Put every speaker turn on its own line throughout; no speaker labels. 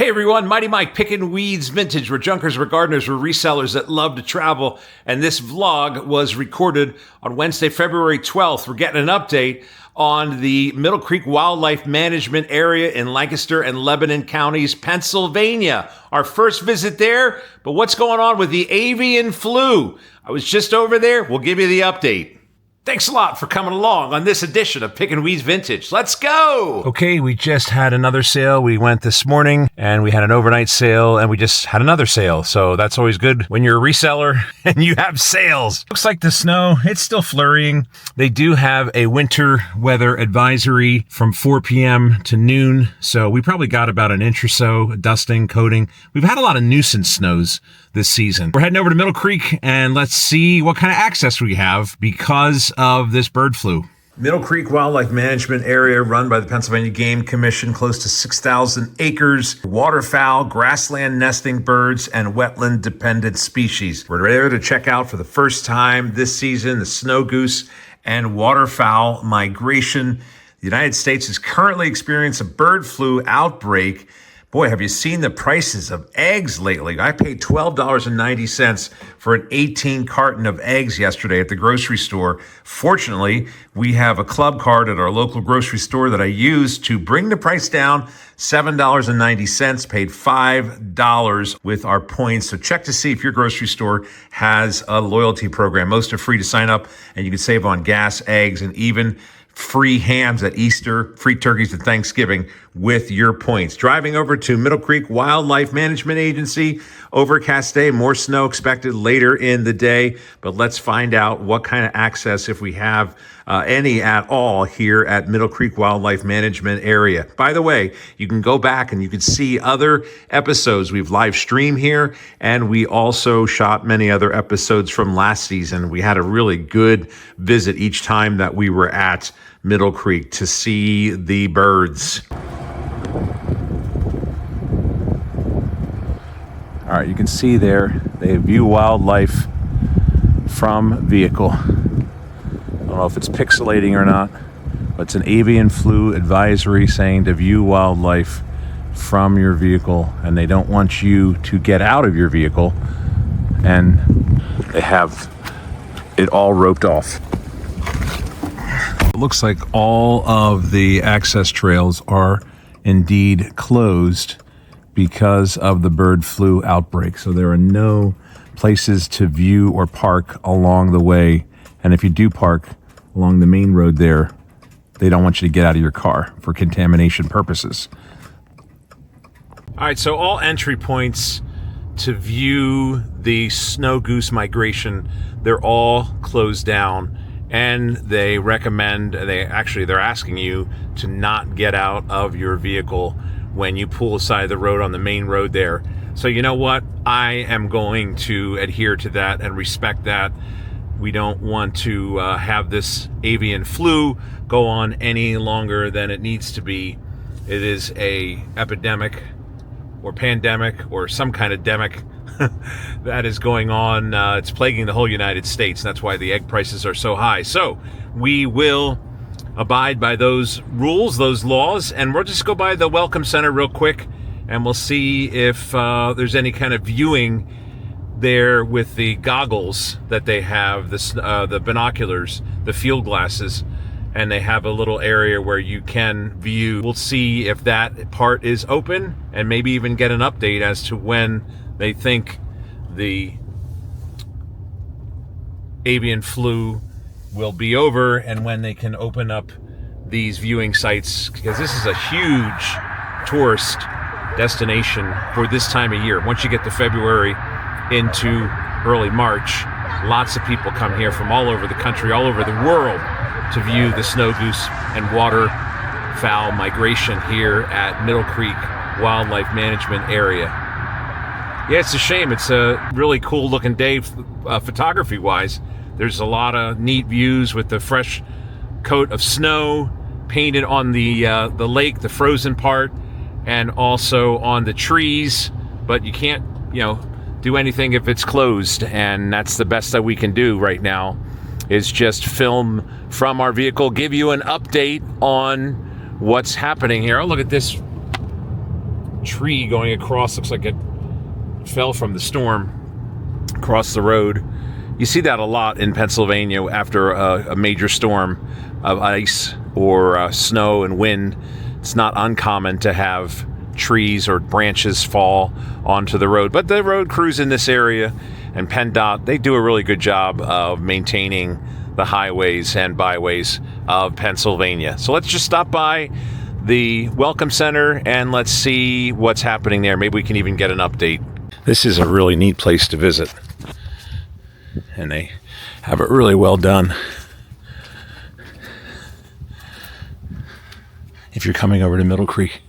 Hey everyone, Mighty Mike picking weeds vintage. We're junkers, we're gardeners, we're resellers that love to travel. And this vlog was recorded on Wednesday, February 12th. We're getting an update on the Middle Creek Wildlife Management Area in Lancaster and Lebanon counties, Pennsylvania. Our first visit there, but what's going on with the avian flu? I was just over there. We'll give you the update. Thanks a lot for coming along on this edition of Pickin' Weeds Vintage. Let's go! Okay, we just had another sale. We went this morning, and we had an overnight sale, and we just had another sale. So that's always good when you're a reseller and you have sales. Looks like the snow, it's still flurrying. They do have a winter weather advisory from 4 p.m. to noon. So we probably got about an inch or so, dusting, coating. We've had a lot of nuisance snows this season. We're heading over to Middle Creek and let's see what kind of access we have because of this bird flu. Middle Creek Wildlife Management Area run by the Pennsylvania Game Commission, close to 6,000 acres, waterfowl, grassland nesting birds, and wetland dependent species. We're there to check out for the first time this season the snow goose and waterfowl migration. The United States is currently experiencing a bird flu outbreak. Boy, have you seen the prices of eggs lately? I paid $12.90 for an 18 carton of eggs yesterday at the grocery store. Fortunately, we have a club card at our local grocery store that I used to bring the price down. $7.90, paid $5 with our points. So check to see if your grocery store has a loyalty program. Most are free to sign up, and you can save on gas, eggs, and even free hams at Easter, free turkeys at Thanksgiving with your points. Driving over to Middle Creek Wildlife Management Agency, overcast day, more snow expected later in the day, but let's find out what kind of access, if we have any at all, here at Middle Creek Wildlife Management Area. By the way, you can go back and you can see other episodes. We've live streamed here, and we also shot many other episodes from last season. We had a really good visit each time that we were at Middle Creek to see the birds. All right, you can see there, they view wildlife from vehicle. I don't know if it's pixelating or not, but it's an avian flu advisory saying to view wildlife from your vehicle, and they don't want you to get out of your vehicle, and they have it all roped off. It looks like all of the access trails are indeed closed because of the bird flu outbreak. So there are no places to view or park along the way. And if you do park along the main road there, they don't want you to get out of your car for contamination purposes. All right, so all entry points to view the snow goose migration, they're all closed down. And they recommend, they're asking you to not get out of your vehicle when you pull aside the road on the main road there. So you know what? I am going to adhere to that and respect that. We don't want to have this avian flu go on any longer than it needs to be. It is a epidemic or pandemic or some kind of demic that is going on. It's plaguing the whole United States. That's why the egg prices are so high. So we will abide by those rules, those laws, and we'll just go by the Welcome Center real quick, and we'll see if there's any kind of viewing there with the goggles that they have, the binoculars, the field glasses, and they have a little area where you can view. We'll see if that part is open and maybe even get an update as to when they think the avian flu will be over and when they can open up these viewing sites, because this is a huge tourist destination for this time of year. Once you get to February into early March, lots of people come here from all over the country, all over the world, to view the snow goose and waterfowl migration here at Middle Creek Wildlife Management Area. Yeah, it's a shame. It's a really cool looking day photography wise. There's a lot of neat views with the fresh coat of snow painted on the lake, the frozen part, and also on the trees. But you can't, do anything if it's closed, and that's the best that we can do right now, is just film from our vehicle, give you an update on what's happening here. Oh, look at this tree going across. Looks like it fell from the storm across the road. You see that a lot in Pennsylvania after a major storm of ice or snow and wind. It's not uncommon to have trees or branches fall onto the road. But the road crews in this area and PennDOT, they do a really good job of maintaining the highways and byways of Pennsylvania. So let's just stop by the Welcome Center and let's see what's happening there. Maybe we can even get an update. This is a really neat place to visit, and they have it really well done. If you're coming over to Middle Creek.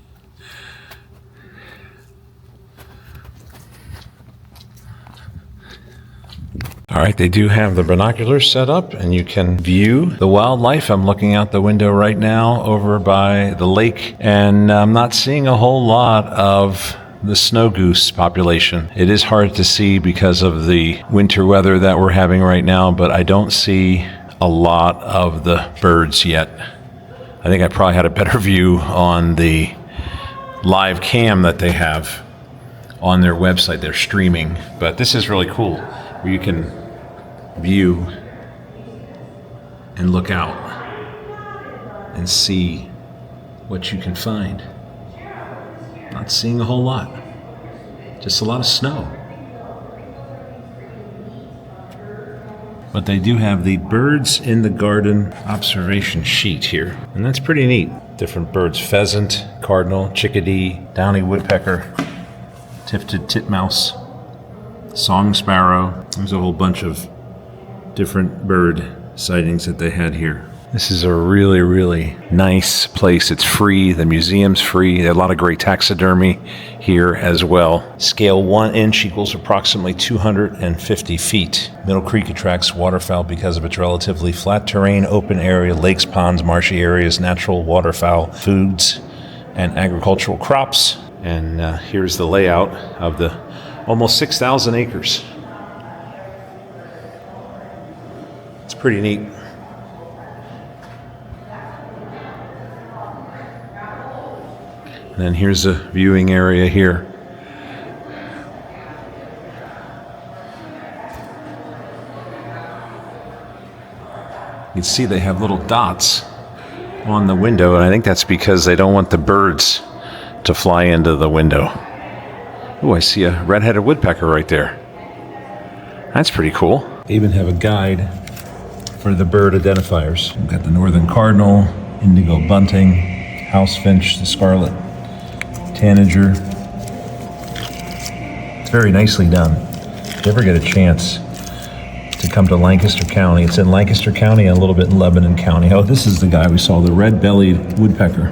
All right, they do have the binoculars set up and you can view the wildlife. I'm looking out the window right now over by the lake, and I'm not seeing a whole lot of the snow goose population. It is hard to see because of the winter weather that we're having right now, but I don't see a lot of the birds yet. I think I probably had a better view on the live cam that they have on their website. They're streaming, but this is really cool where you can view and look out and see what you can find. Not seeing a whole lot, just a lot of snow. But they do have the birds in the garden observation sheet here, and that's pretty neat. Different birds: pheasant, cardinal, chickadee, downy woodpecker, tifted titmouse, song sparrow. There's a whole bunch of different bird sightings that they had here. This is a really, really nice place. It's free. The museum's free. There are a lot of great taxidermy here as well. Scale 1 inch equals approximately 250 feet. Middle Creek attracts waterfowl because of its relatively flat terrain, open area, lakes, ponds, marshy areas, natural waterfowl foods, and agricultural crops. And here's the layout of the almost 6,000 acres. It's pretty neat. And then here's a viewing area here. You can see they have little dots on the window, and I think that's because they don't want the birds to fly into the window. Oh, I see a red-headed woodpecker right there. That's pretty cool. They even have a guide for the bird identifiers. We've got the northern cardinal, indigo bunting, house finch, the scarlet tanager. It's very nicely done. If you ever get a chance to come to Lancaster County, it's in Lancaster County and a little bit in Lebanon County. Oh, this is the guy we saw, the red-bellied woodpecker.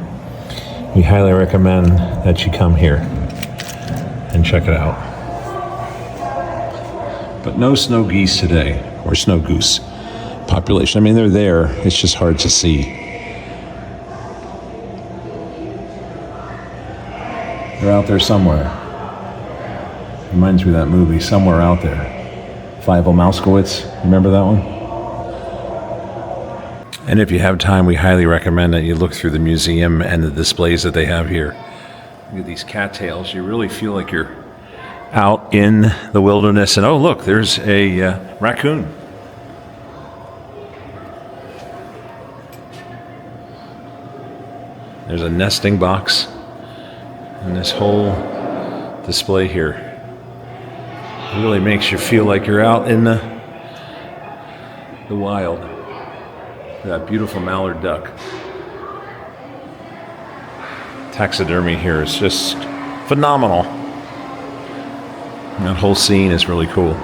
We highly recommend that you come here and check it out. But no snow geese today, or snow goose population. I mean, they're there, it's just hard to see. They're out there somewhere. Reminds me of that movie, Somewhere Out There. Fievel Mouskowitz, remember that one? And if you have time, we highly recommend that you look through the museum and the displays that they have here. Look at these cattails. You really feel like you're out in the wilderness. And oh, look, there's a raccoon. There's a nesting box in this whole display here. It really makes you feel like you're out in the wild. That beautiful mallard duck. Taxidermy here is just phenomenal. That whole scene is really cool.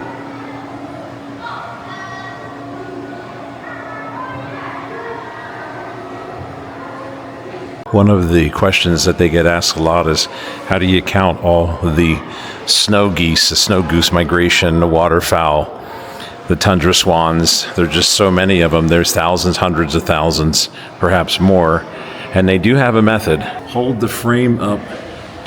One of the questions that they get asked a lot is, how do you count all the snow geese, the snow goose migration, the waterfowl, the tundra swans? There are just so many of them. There's thousands, hundreds of thousands, perhaps more. And they do have a method. Hold the frame up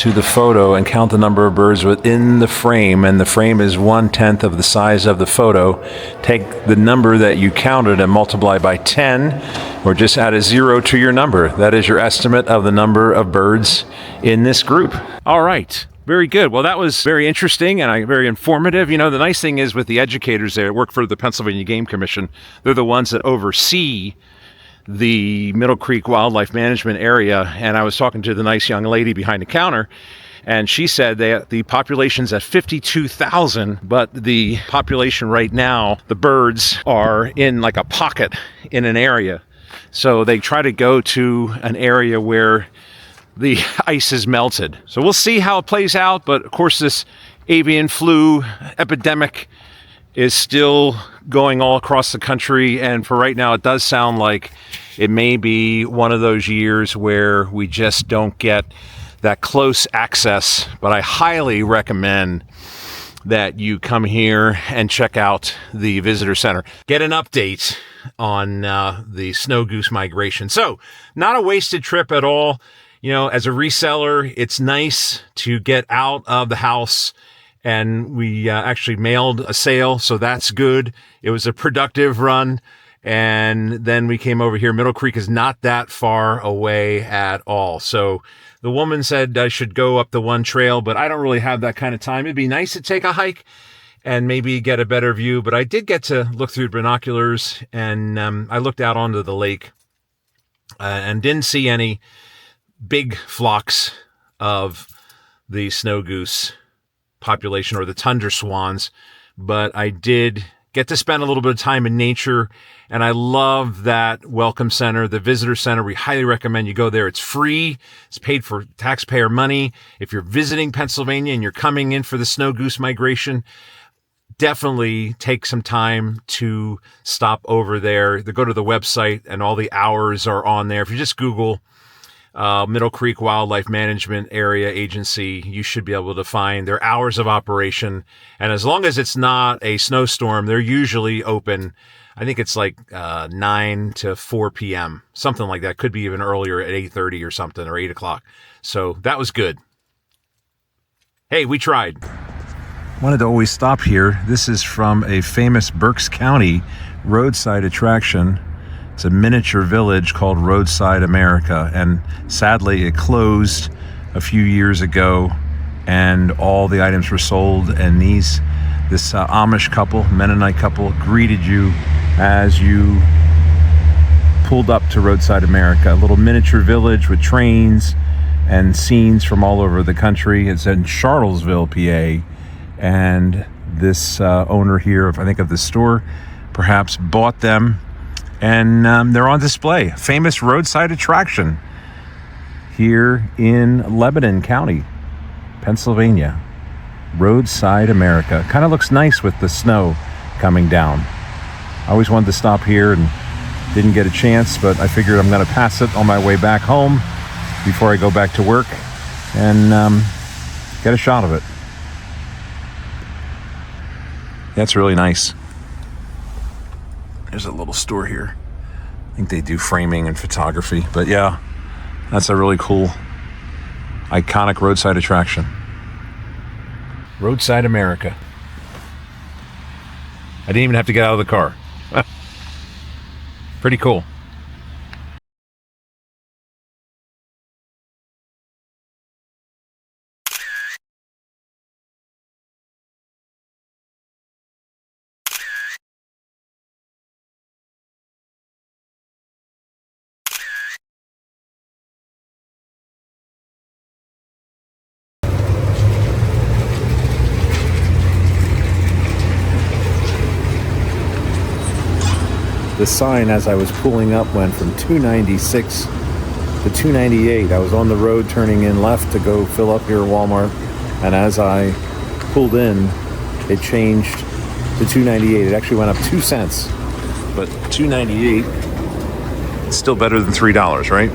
to the photo and count the number of birds within the frame, and the frame is 1/10 of the size of the photo. Take the number that you counted and multiply by 10, or just add a 0 to your number. That is your estimate of the number of birds in this group. All right. Very good. Well, that was very interesting and very informative. You know, the nice thing is with the educators there that work for the Pennsylvania Game Commission, they're the ones that oversee the Middle Creek Wildlife Management Area. And I was talking to the nice young lady behind the counter, and she said that the population's at 52,000, but the population right now, the birds are in like a pocket in an area. So they try to go to an area where the ice is melted. So we'll see how it plays out. But of course, this avian flu epidemic is still going all across the country. And for right now, it does sound like it may be one of those years where we just don't get that close access. But I highly recommend that you come here and check out the visitor center. Get an update on the snow goose migration. So not a wasted trip at all. You know, as a reseller, it's nice to get out of the house, and we actually mailed a sale, so that's good. It was a productive run, and then we came over here. Middle Creek is not that far away at all. So the woman said I should go up the one trail, but I don't really have that kind of time. It'd be nice to take a hike and maybe get a better view, but I did get to look through binoculars, and I looked out onto the lake and didn't see any big flocks of the snow goose population or the tundra swans, but I did get to spend a little bit of time in nature, and I love that welcome center, the visitor center. We highly recommend you go there. It's free. It's paid for taxpayer money. If you're visiting Pennsylvania and you're coming in for the snow goose migration, definitely take some time to stop over there. Go to the website, and all the hours are on there. If you just Google Middle Creek Wildlife Management Area Agency, you should be able to find their hours of operation. And as long as it's not a snowstorm, they're usually open. I think it's like 9 to 4 p.m., something like that. Could be even earlier at 8:30 or something, or 8 o'clock. So that was good. Hey, we tried. Wanted to always stop here. This is from a famous Berks County roadside attraction. It's a miniature village called Roadside, America, and sadly it closed a few years ago, and all the items were sold, and this Amish couple, Mennonite couple, greeted you as you pulled up to Roadside, America, a little miniature village with trains and scenes from all over the country. It's in Charlottesville, PA, and this owner here of the store perhaps bought them, and they're on display. Famous roadside attraction here in Lebanon County, Pennsylvania. Roadside America. Kind of looks nice with the snow coming down. I always wanted to stop here and didn't get a chance, but I figured I'm going to pass it on my way back home before I go back to work and get a shot of it. That's really nice. There's a little store here. I think they do framing and photography, but yeah, that's a really cool, iconic roadside attraction. Roadside America. I didn't even have to get out of the car. Pretty cool. The sign as I was pulling up went from 296 to 298. I was on the road turning in left to go fill up here at Walmart, and as I pulled in, it changed to 298. It actually went up 2 cents, but 298 is still better than $3, right?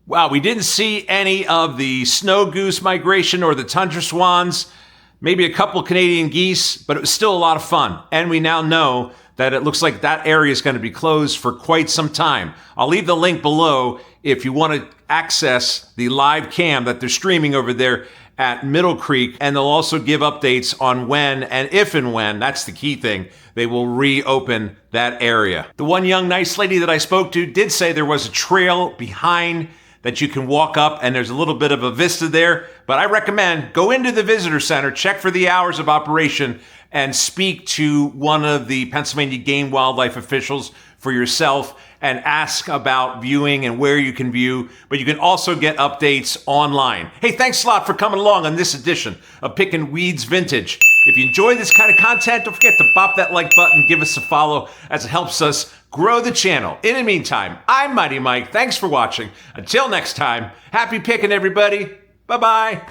Wow, we didn't see any of the snow goose migration or the tundra swans. maybe a couple Canadian geese, but it was still a lot of fun. And we now know that it looks like that area is going to be closed for quite some time. I'll leave the link below if you want to access the live cam that they're streaming over there at Middle Creek, and they'll also give updates on when and if and when, that's the key thing, they will reopen that area. The one young nice lady that I spoke to did say there was a trail behind that you can walk up, and there's a little bit of a vista there, but I recommend go into the visitor center, check for the hours of operation, and speak to one of the Pennsylvania game wildlife officials for yourself and ask about viewing and where you can view, but you can also get updates online. Hey, thanks a lot for coming along on this edition of Pickin' Weeds Vintage. If you enjoy this kind of content, don't forget to bop that like button, give us a follow, as it helps us grow the channel. In the meantime, I'm Mighty Mike. Thanks for watching. Until next time, happy picking, everybody. Bye-bye.